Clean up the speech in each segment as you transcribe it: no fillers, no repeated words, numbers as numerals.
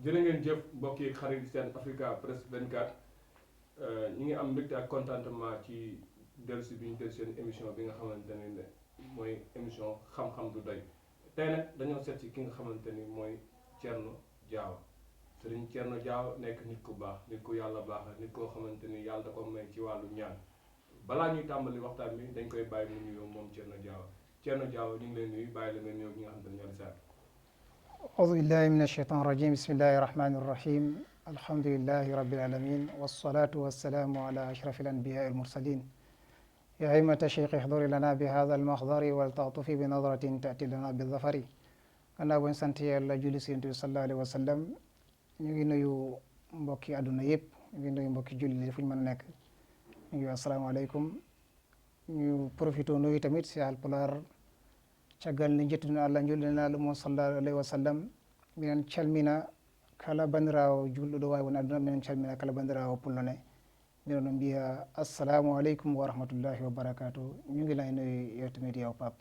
jërë ngeen jëf mbokk yi xarit seen Africa Press 24 ñi ngi am mbégte ak contentement ci dellusi bi ñu dellusi seen émission bi nga xamante ne mooy émission xam-xam du doy tey nag dañoo seet ci ki nga xamante ni mooy Thierno Diawa Serigne Thierno Diawa nekk nit ku baax nit ku yàlla baax nit koo xamante ni yàlla da ko may ci wàllu ñaan balaa ñuy tàmbali waxtaan bi dañ koy bàyyi mu nuyoo moom Thierno Diawa ñu ngi leen nuyu bàyyi la nga nuyoo ñi nga xamante ne ñoo di seet. أعوذ بالله من الشيطان الرجيم بسم الله الرحمن الرحيم الحمد لله رب العالمين والصلاة والسلام على أشرف الأنبياء المرسلين يا أئمة الشيخ احضر لنا بهذا المحضر ولتعطف بنظرة تأتي لنا بالظفر gannaaw bañ sant Yàlla julli ci Yonent bi sallallahu alayhi wa sallam ñu ngi nuyu mbokki àdduna yëpp ñu ngi nuyu mbokki julli fu ñu mën a nekk ñu ngi asalaamaaleykum ñu profité nuyu tamit si Haalpulaar caggal ni jettuno Allah julɗinaɗo mo sallallahu alayhi wa sallam minen calmina kala bandirawo julɗo wawi won aduna minen calmina kala bandirawo pullone mbiɗa no mbiya assalamu aleykum wa rahmatullahi wa barakatuh ñu ngi lay nuyu yow tamit yow Pape.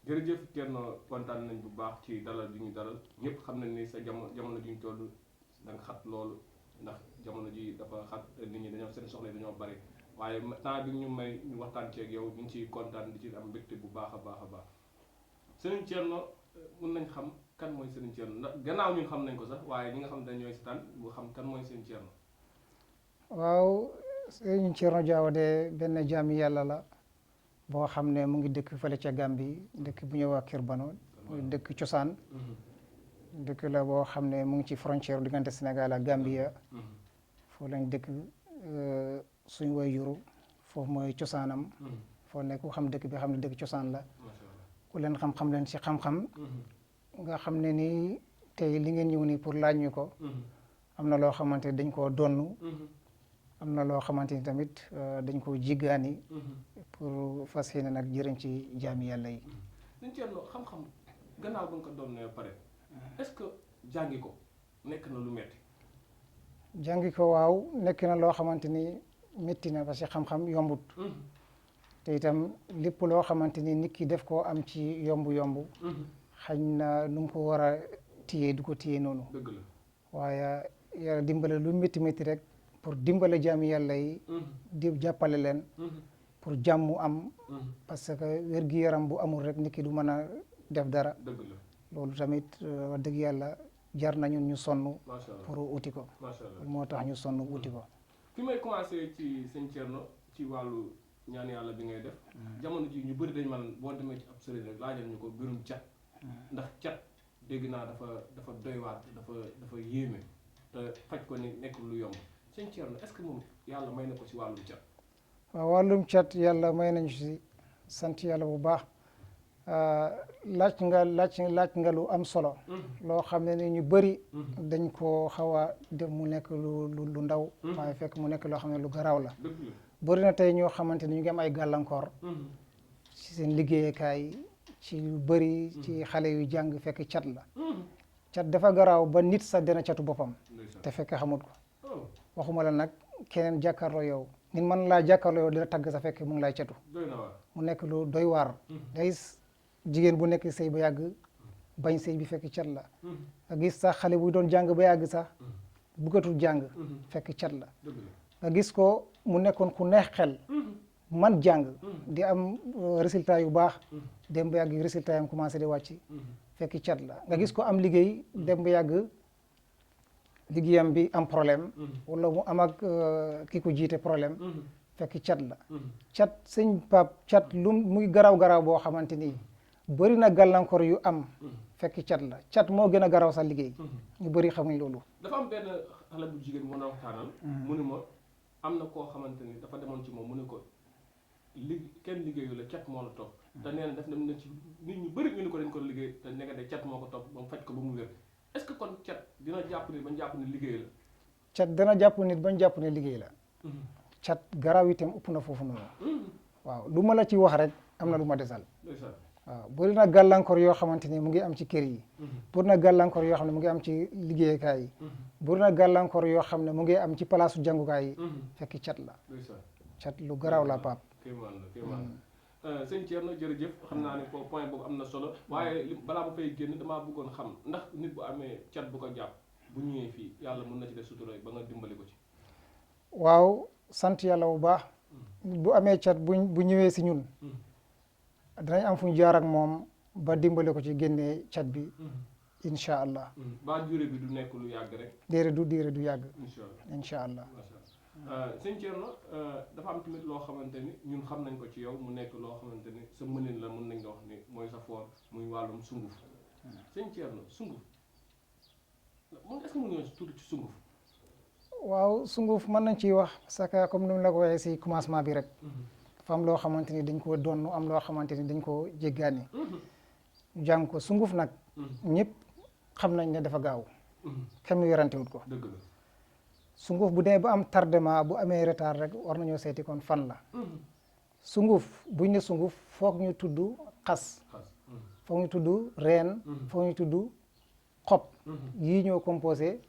jërëjëf Thierno kontaan nañ bu baax ci dalal bi ñu dalal ñëpp xam nañ ni sa jamono ji ñu toll da nga xat loolu ndax jamono ji dafa xat nit ñi dañoo seen soxla dañoo bari waaye temps bi ñu may ñu waxtaan ceeg yow ñu ngi ciy kontaan di ci am mbégte bu baax a baax a baax Serigne Thierno mun nañ xam kan mooy Serigne Thierno ndax gannaaw ñun xam nañ ko sax waaye ñi nga xam ne ñooy seetaan bu xam kan mooy Serigne Thierno. waaw Serigne Thierno Diawa de benn jaami yàlla la boo xam ne mu ngi dëkk fële ca Gambie dëkk bu ñuy wax Kër Bano dëkk cosaan dëkk la boo xam ne mu ngi ci frontière diggante Sénégal ak Gambia foo lañ dëkk suñ way juru foofu mooy cosaanam foo nekk ku xam dëkk bi xam ne dëkk cosaan la ku leen xam-xam leen ci xam-xam nga xam ne ni tey li ngeen ñëw nii pour laaj ñu ko am na loo xamante dañ koo donn am na loo xamante ni tamit dañ koo jiggaani pour fas yéene nag jëriñ ci jaami yàlla yi. Serigne Thierno xam-xam gannaaw ba nga ko doon ne pare est-ce que jàngi ko nekk na lu metti. jàngi ko waaw nekk na loo xamante ni métti na parce que xam-xam yombut. te itam lépp loo xamante ni nit ki def koo am ci yomb-yomb. xañ na nu mu ko war a téye du ko téye noonu. dëgg la waaye yàlla dimbale lu métti métti rek pour dimbale jaami yàlla yi. di jàppale leen. pour jàmm am. parce que wér-gi-yaram bu amul rek nit ki du mën a def dara. dëgg la loolu tamit wax dëgg yàlla jar nañu ñu sonn. macha allah pour uti ko. macha allah moo tax ñu sonn uti ko. fi may commencé ci Serigne Thierno ci wàllu ñaan yàlla bi ngay def. jamono ji ñu bëri dañ man boo demee ci ab sëriñ rek laajal ñu ko mbirum cat. ndax cat dégg naa dafa doy waar dafa yéeme te faj ko ni nekk lu yomb Serigne Thierno est-ce que moom yàlla may na ko ci wàllum cat. waaw wàllum cat yàlla may nañu si sant yàlla bu baax laaj nga lu am solo. loo xam ne ni ñu bëri. dañ koo xaw a def mu nekk lu ndaw. waaye fekk mu nekk loo xam ne lu garaaw la. bëri na tey ñoo xamante ni ñu ngi am ay gàllankoor. ci seen liggéeyukaay ci lu bëri. ci xale yu jàng fekk cat la. cat dafa garaaw ba nit sax dina catu boppam. te fekk xamut ko. waxuma la nag keneen jàkkaarloo yow. nit mën laa jàkkaarloo yow dina tagg sa fekk mu ngi lay catu. mu nekk lu doy waar. day jigéen bu nekk sëy ba yàgg bañ sëy bi fekk cat la. nga gis sax xale bu doon jàng ba yàgg sax bëggatul jàng fekk cat la. nga gis ko mu nekkoon ku neex xel man jàng di am résultat yu baax dem ba yàgg résultat yam commencé di wàcc fekk cat la. nga gis ko am liggéey dem ba yàgg liggéeyam bi am problème wala mu am ak ki ko jiite problème fekk cat la. cat sëñ Pape cat lu muy garaaw boo xamante ni bëri na gàllankoor yu am fekk cat la cat moo gën a garaaw sax liggéey ñu bëri xamuñ loolu. dafa am benn xale bu jigéen mën a waxtaanal mu ne ma am na koo xamante ni dafa demoon ci moom mu ne ko kenn liggéeyu la cat moo la topp te nee na def na ci nit ñu bëri ñu ne ko dañ ko liggéey te nekk de cat moo ko topp ba mu faj ko ba mu wér est-ce que kon cat dina jàpp nit bañ jàpp ne liggéey la. cat dana jàpp nit bañ jàpp ne liggéey la. cat garaaw itam ëpp na foofu noonu. waaw lu ma la ci wax rek am na lu ma desal. waaw bëri na gàllankoor yoo xamante ni mu ngi am ci kër yi. bëri na gàllankoor yoo xam ne mu ngi am ci liggéeykaay yi. bëri na gàllankoor yoo xam ne mu ngi am ci palaasu jàngukaay yi. fekk cat la. cat lu garaaw la Pape. sëñ Thierno jërëjëf xam naa ne foofu point boobu am na solo waaye balaa ma fay génn damaa bëggoon xam ndax nit bu amee cat bu ko jàpp bu ñëwee fii yàlla mën na ci def sutura ba nga dimbali ko ci. waaw sant yàlla bu baax bu amee cat bu ñëwee si ñun danañ am fu ñu jaar ak moom ba dimbali ko ci génnee cat bi incha allah. ba durée bi du nekk lu yàgg rek. diire du yàgg. incha allah. sëñ Thierno dafa am tamit loo xamante ni ñun xam nañ ko ci yow mu nekk loo xamante ni sa mënin la mën nañ nga wax ni mooy sa foor muy wàllum sunguf sëñ Thierno sunguf est-ce que mën nga tuuti ci sunguf. waaw sunguf mën nañ ciy wax parce que comme ni mu la ko waxee si commencement bi rek dafa am loo xamante ni dañ koo donn am loo xamante ni dañ koo jéggaani jàng ko sunguf nag ñëpp xam nañ ne dafa gaaw kenn werantewut ko. dëgg la. sunguf bu dee ba am tardement bu amee retard rek war nañoo seeti kon fan la. sunguf buñ ne sunguf foog ñu tudd xas foog ñu tudd reen foog ñu tudd xob yii ñoo composé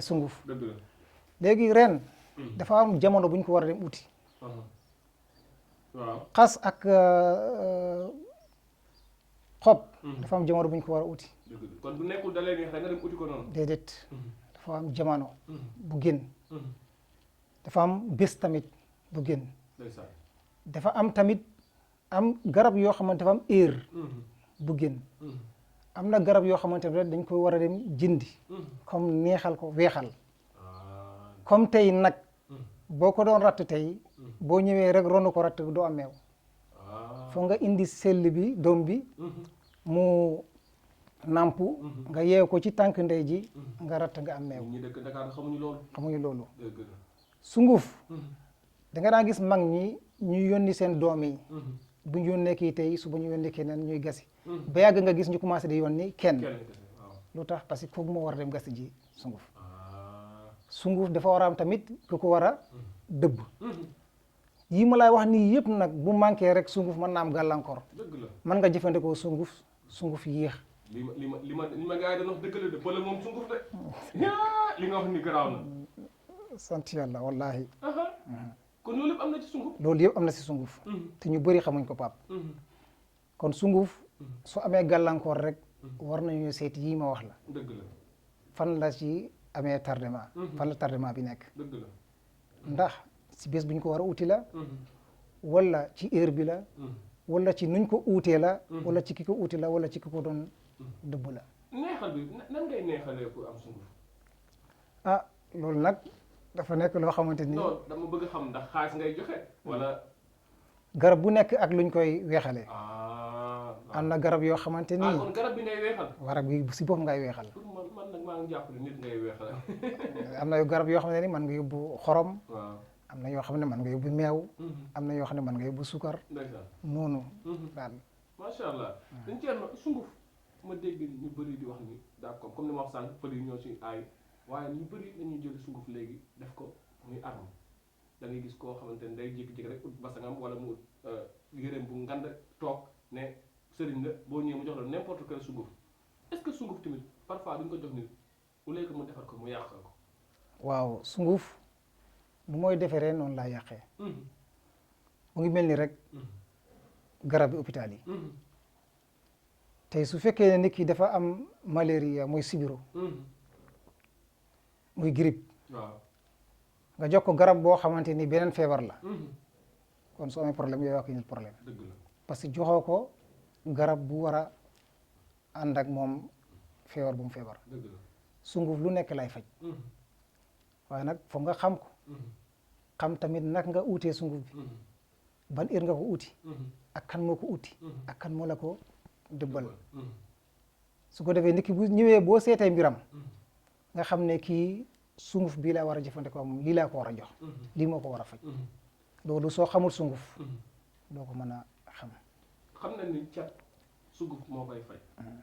sunguf. dëgg la. léegi ren dafa am jamono buñ ko war a dem uti. waaw xas ak xob dafa am jamono buñ ko war a uti. kon bu nekkul da lay neex rek nga dem uti ko noonu. déedéet dafa am jamono bu gën dafa am bés tamit bu gën dafa am tamit am garab yoo xamante dafa am heure bu gën am na garab yoo xamante ne dañ koy war a dem jëndi comme neexal ko weexal comme tey nag boo ko doon ratt tey boo ñëwee rek ronu ko ratt doo am meew foog nga indi sell bi doom bi mu nampu nga yeew ko ci tànk ndey ji nga ratt nga am meew. ñi dëkk Dakar xamuñu loolu. xamuñu loolu. sunguf da nga daan gis mag ñi ñuy yónni seen doom yi bu ñu yónnee kii tey suba ñu yónni keneen ñuy gasi ba yàgg nga gis ñu commencé di yónni kenn lu tax parce que kooku moo war a dem gasi ji sunguf sunguf dafa war a am tamit ku ko war a dëbb yi ma lay wax nii yëpp nag bu manqué rek sunguf mën naa am gàllankoor mën nga jëfandikoo sunguf yéex. li ma gars yi dañu wax dëgg la de bële moom sunguf de li nga wax ni garaaw na. sant yàlla wallahi. kon loolu yëpp am na ci sunguf. loolu yëpp am na si sunguf. te ñu bëri xamuñ ko pap kon sunguf su amee gàllankoor rek war nañu seet yii ma wax la. dëgg la. fan la ci amee tardement. fan la tardement bi nekk. dëgg la. ndax si bés bu ñu ko war a uti la. wala ci heure bi la. wala ci nuñ ko uutee la. wala ci ki ko uuti la wala ci ki ko doon dëbb la. neexal bi nan ngay neexalee pour am sunguf. ah loolu nag dafa nekk loo xamante ni. non dama bëgg xam ndax xaalis ngay joxe wala. garab bu nekk ak luñ koy weexalee. am na garab yoo xamante ni. kon garab bi ngay weexal. garab bi si bopp ngay weexal. pour man nag maa ngi jàpp ne nit ngay weexal. am na garab yoo xamante ni man nga yóbbu xorom. waaw. am na yoo xam ne man nga yóbbu meew. am na yoo xam ne man nga yóbbu sukar. noonu daal. macha allah dañ Thierno sunguf ma dégg ñu bëri di wax ni d'accord comme ni ma wax sànq pël yi ñoo ci aay waaye ñu bëri dañuy jël sunguf léegi def ko muy arme da ngay gis koo xamante ne day jékki-jékki rek ut basangam wala mu ut yéreem bu ngand toog ne sëriñ la boo ñëwee mu jox la n'importe quel sunguf est-ce que sunguf tamit parfois duñ ko jox nit au lieu que mu defar ko mu yàqal ko. waaw sunguf bu mooy defaree noonu laa yàqee. mu ngi mel ni rek garab bi hôpital yi. tey su fekkee ne nit ki dafa am malaria muy sibiru. muy grippe. waaw nga jox ko garab boo xamante ni beneen feebar la. kon soo amee problème yooyu ak nit problème. dëgg la parce que joxoo ko garab bu war a ànd ak moom feebar bu mu feebar. dëgg la sunguf lu nekk lay faj. waaye nag foog nga xam ko. xam tamit nag nga uutee sunguf bi. ban heure nga ko uuti. ak kan moo ko uuti. ak kan moo la ko dëbbal. su ko defee nit ki bu ñëwee boo seetee mbiram. nga xam ne kii sunguf bii laa war a jëfandikoo moom lii laa ko war a jox. lii moo ko war a faj. loolu soo xamul sunguf. doo ko mën a xam. xam na ni cat sunguf moo koy faj.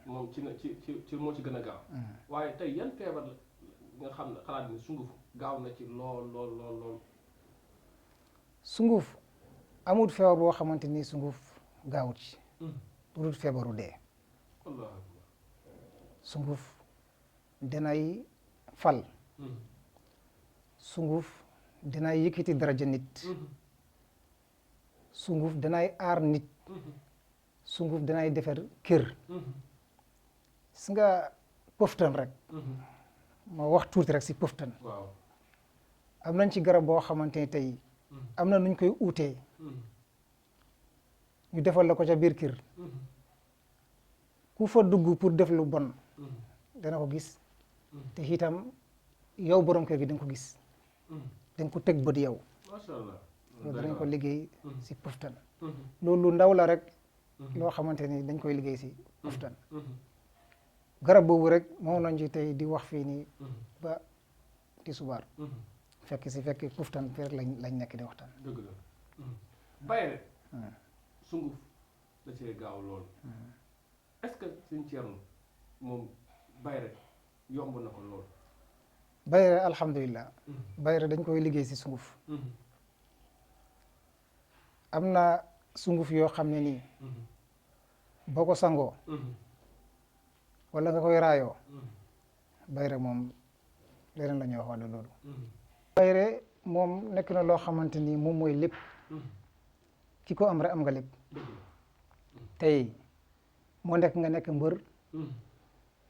moom ci moo ci gën a gaaw. waaye tey yan feebar la nga xam ne xalaat ni sunguf gaaw na ci lool. sunguf amul feebar boo xamante ni sunguf gaawut ci. lu dul feebaru dee. sunguf dinay fal. sunguf dinay yëkkati daraja nit. sunguf dinay aar nit. sunguf dinay defar kër. gis nga poftan rek. ma wax tuuti rek si pëftan waaw. am nañ ci garab boo xamante ni tey am na nuñ koy uutee ñu defal la ko ca biir kër ku fa dugg pour def lu bon dana ko gis te itam yow borom kër gi da nga ko gis da nga ko teg bët yow macha allah. loolu danañ ko liggéey si pëftan loolu lu ndaw la rek loo xamante ni dañ koy liggéey si pëftan garab boobu rek moom lañ ci tey di wax fii nii ba ti subaar fekk pëftan fi rek lañ nekk di waxtaan dëgg la. bayre sunguf da cee gaaw lool. est-ce que suñ Thierno moom bayre yomb na ko lool. bayre alhamdulilah bayre dañ koy liggéey si sunguf am na sunguf yoo xam ne nii boo ko sangoo wala nga koy raayoo bayre moom leneen la ñuy wax wala loolu bayre moom nekk na loo xamante ni moom mooy lépp ki ko am rek am nga lépp tey moo nekk nga nekk mbër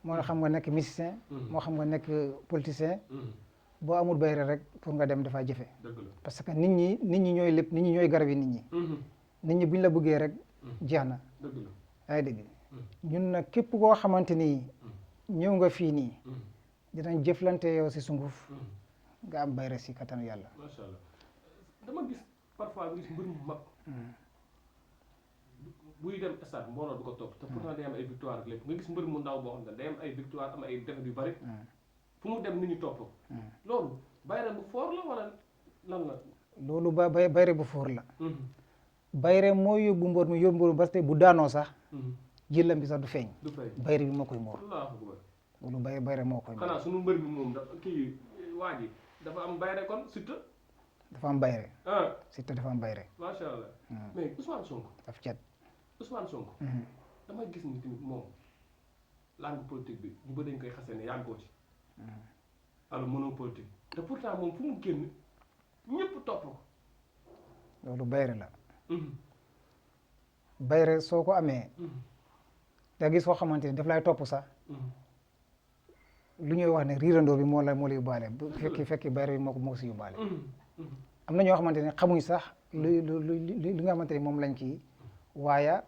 moo xam nga nekk musicien moo xam nga nekk politicien boo amul bayre rek pour nga dem dafa jëfe parce que nit ñi ñooy lépp nit ñi ñooy garab yi nit ñi buñ la bëggee rek jeex na yaa ngi dégg ñun nag képp koo xamante ni ñëw nga fii nii dinañ jëflante yow si sunguf nga am bayre si kattanu yàlla. macha allah dama gis parfois nga gis mbër mu mag buy dem stade mbooloo du ko topp te pourtant day am ay victoire ak lépp nga gis mbër mu ndaw boo xam ne day am ay victoire am ay défaite yu bari fu mu dem nit ñi topp loolu bayre bu foor la wala lan la. loolu bayre bu foor la. bayre moo yóbbu mbër mi yóbbu ba tey bu daanoo sax. jëlam bi sax du feeñ. bayre bi moo koy moor. loolu bayre moo koy moor. xanaa sunu mbër bi moom dafa kii waa ji dafa am bayre kon Siteu. dafa am bayre. Siteu dafa am bayre. macha allah mais Ousmane Sonko. daf cet. Ousmane Sonko. damay gis ni tamit moom langue politique bi ñu bëri dañ koy xasee ne yàggoo ci. alors mënoo politique te pourtant moom fu mu génn ñëpp topp ko. loolu bayre la. bayre soo ko amee. da gis koo xamante ni daf lay topp sax. lu ñuy wax ne riirandoo bi moo la yóbbaale bu fekki bayre bi moo ko si yóbbaale. am na ñoo xamante ne xamuñ sax lu nga xamante ni moom lañ kii waaye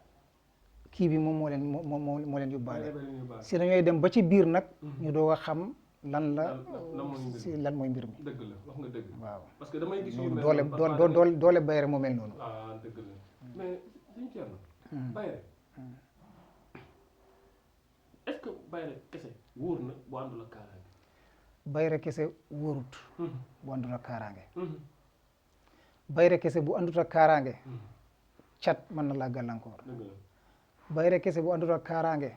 kii bi moom moo leen yóbbaale. si dañooy dem ba ci biir nag. ñu doog a xam lan la. lan mooy mbir mi. dëgg la wax nga dëgg. waaw parce que damay gis doole bayre moo mel noonu. ah dëgg la mais suñu Thierno. bayre est-ce que bayre kese wóor na bu àndul ak kaaraange. bayre kese wóorut. bu àndul ak kaaraange. bayre kese bu àndut ak kaaraange. cat mën na laa gàllankoor. bayre kese bu àndut ak kaaraange.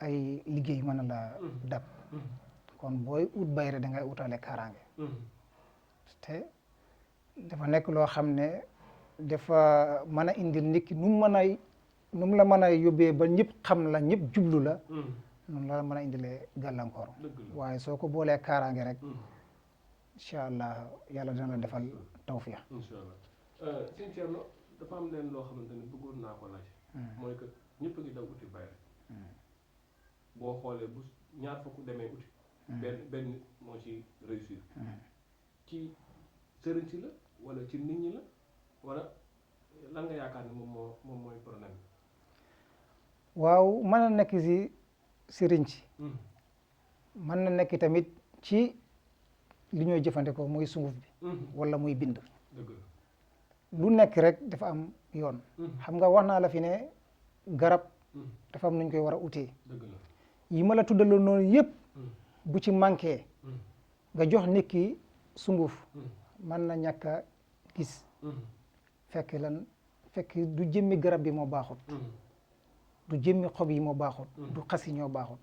ay liggéey mën na laa dab. kon booy ut bayre da ngay utale kaaraange. te dafa nekk loo xam ne dafa mën a indil nit ki nu mu la mën a yóbbee ba ñëpp xam la ñëpp jublu la. noonu la mën a indilee gàllankoor. waaye soo ko boolee kaaraange rek. incha allah yàlla dina la defal tawfiix. incha allah sëñ Thierno dafa am leen loo xamante ne bëggoon naa ko laaj. mooy que ñëpp a ngi daw uti bayre. boo xoolee bu ñaar fukk demee uti. benn nit moo ci réussir. ci sëriñ si la wala ci nit ñi la wala lan nga yaakaar ne moom mooy problème bi. waaw mën na nekk si sëriñ si. mën na nekk tamit ci li ñooy jëfandikoo muy sunguf bi. wala muy bind. lu nekk rek dafa am yoon. xam nga wax naa la fi ne garab. dafa am nuñ koy war a utee. yi ma la tuddaloon noonu yëpp. bu ci manqué. nga jox nit ki sunguf. mën na ñàkk a gis. fekk du jëmmi garab bi moo baaxut. du jëmmi xob yi moo baaxut. du xas yi ñoo baaxut.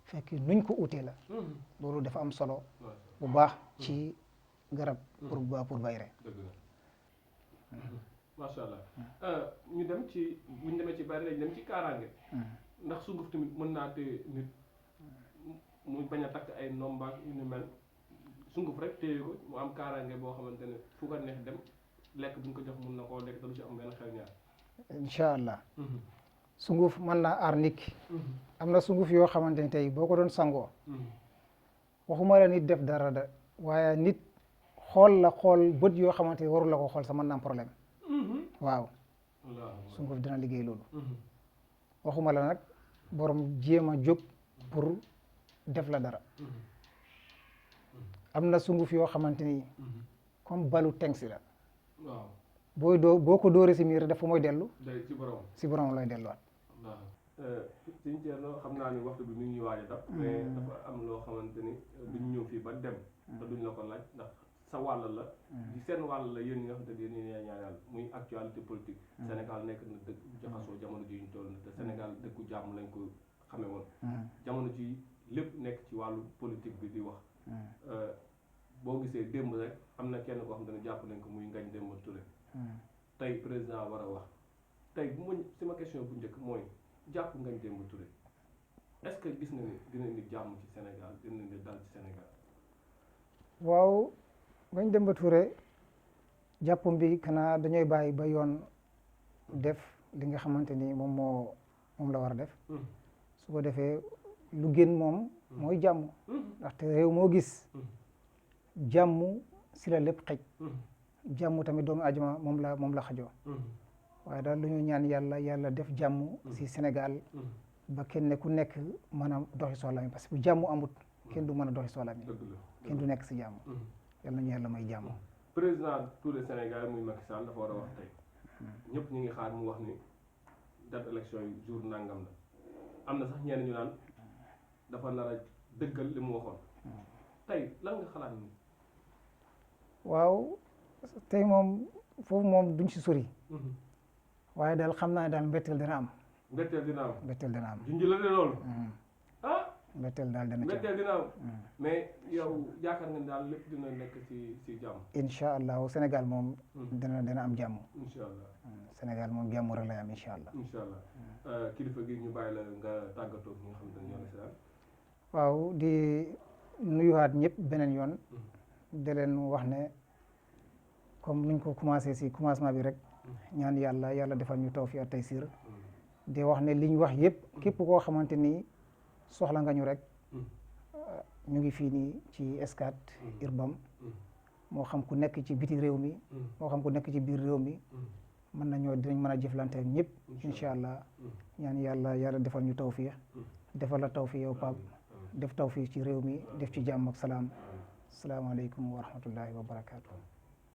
fekk nuñ ko utee la. loolu dafa am solo. bu baax ci garab. pour bayre. macha allah ñu dem ci buñ demee ci bayre lañ dem ci kaaraange. ndax sunguf tamit mën naa téye nit muy bañ a takk ay nombaak yu ni mel sunguf rek téye ko mu am kaaraange boo xamante ne fu ko neex dem lekk buñ ko jox mun na koo lekk te du ci am benn xel ñaar. incha allah. sunguf mën naa aar nit ki. am na sunguf yoo xamante ne tey boo ko doon sangoo. waxuma la nit def dara da waaye nit xool la xool bët yoo xamante ni warul la ko xool sa mën na am problème waaw sunguf dina liggéey loolu waxuma la nag borom jéem a jóg pour def la dara am na sunguf yoo xamante ni comme balu tengsi la waaw boo ko dóoree si miir dafa mooy dellu day si borom lay delluwaat waaw Sëñ Thierno xam naa ni waxtu bi mi ngi ñuy waaj a dab mais dafa am loo xamante ni duñ ñëw fii ba dem te duñ la ko laaj ndax sa wàll la di seen wàll la yéen ñi nga xamante ni yéen ñaa ñaan yàlla muy actualité politique Sénégal nekk na dëkk jaxasoo jamono ji ñu toll na te Sénégal dëkku jàmm lañ ko xamee woon jamono ji lépp nekk ci wàllu politique bi di wax boo gisee démb rek am na kenn koo xam ne jàpp nañ ko muy Ngagne Demba Touré tey président war a wax tey bu ma sama question bu njëkk mooy jàpp Ngagne Demba Touré est-ce que gis nga ni dina indi jàmm ci Sénégal dina indi dal ci Sénégal waaw Ngagne Demba Touré jàppam bi xanaa dañooy bàyyi ba yoon def li nga xamante ni moom la war a def su ko defee lu gën moom mooy jàmm ndaxte réew moo gis jàmm si la lépp xëj jàmm tamit doomu ajama moom la xajoo waaye daal lu ñu ñaan yàlla def jàmm si Sénégal ba kenn ku nekk mën a doxi soxlaam parce que bu jàmm amut kenn du mën a doxi soxlaam kenn du nekk si jàmm yàlla nañu yàlla may jàmm président Touré Sénégal muy Macky Sall dafa war a wax tey ñëpp ñu ngi xaar mu wax ni date élection yi jour nangam la am na sax ñenn ñu naan dafa nar a dëggal li mu waxoon tey lan nga xalaat ni waaw tey moom foofu moom duñ si sori waaye daal xam naa daal mbetteel dina am mbetteel dina am mbetteel dina am junj la de loolu ah mbetteel daal dina ci am mbetteel dina am mais yow yaakaar nga daal lépp dina nekk ci jàmm incha allahu Sénégal moom dina am jàmm incha allah Sénégal moom jàmm rek lay am incha allah incha allah kilifa gi ñu bàyyi la nga tàggatoo ñi nga xam ne ñoo la si daal waaw di nuyuwaat ñëpp beneen yoon di leen wax ne comme nuñ ko commencé si commencement bi rek ñaan yàlla defal ñu tawfiq ak taysir di wax ne liñ wax yëpp képp koo xamante ni soxla nga ñu rek ñu ngi fii nii ci Scat Urbam moo xam ku nekk ci biti réew mi moo xam ku nekk ci biir réew mi dinañ mën a jëflante ak ñëpp incha allah ñaan yàlla defal ñu tawfiq defal la tawfiq yow Pape def tawfiq ci réew mi def ci jàmm ak salaam asalaamaaleykum wa rahmatullahi wa barakaatu.